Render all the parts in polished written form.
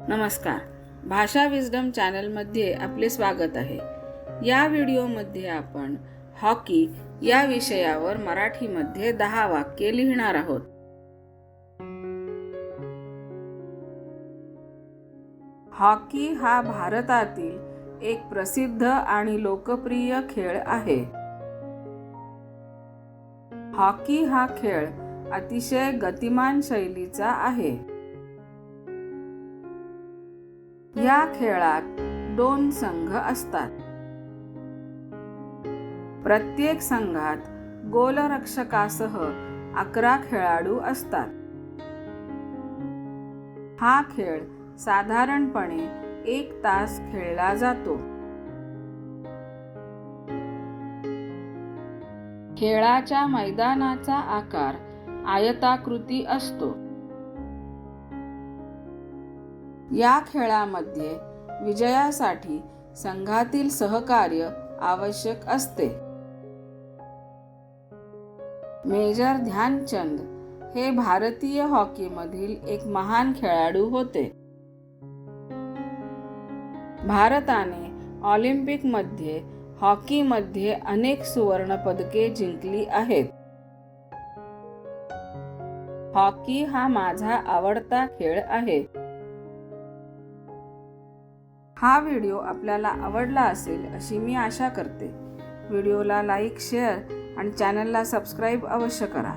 नमस्कार. भाषा विजडम चॅनलमध्ये आपले स्वागत आहे. या व्हिडिओमध्ये आपण हॉकी या विषयावर मराठीमध्ये 10 वाक्ये लिहिणार आहोत. हॉकी हा भारतातील एक प्रसिद्ध आणि लोकप्रिय खेळ आहे. हॉकी हा खेळ अतिशय गतिमान शैलीचा आहे. या खेळात 2 संघ असतात. प्रत्येक संघात गोलरक्षकासह 11 खेळाडू असतात. हा खेळ साधारणपणे 1 तास खेळला जातो. खेळाच्या मैदानाचा आकार आयताकृती असतो. या खेळामध्ये विजयासाठी संघातील सहकार्य आवश्यक असते. मेजर ध्यानचंद हे भारतीय हॉकीमधील एक महान खेळाडू होते. भारताने ऑलिम्पिकमध्ये हॉकीमध्ये अनेक सुवर्ण पदके जिंकली आहेत. हॉकी हा माझा आवडता खेळ आहे. हा व्हिडिओ आपल्याला आवडला असेल अशी मी आशा करते. व्हिडिओला लाईक, शेअर आणि चॅनलला सबस्क्राईब अवश्य करा.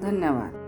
धन्यवाद.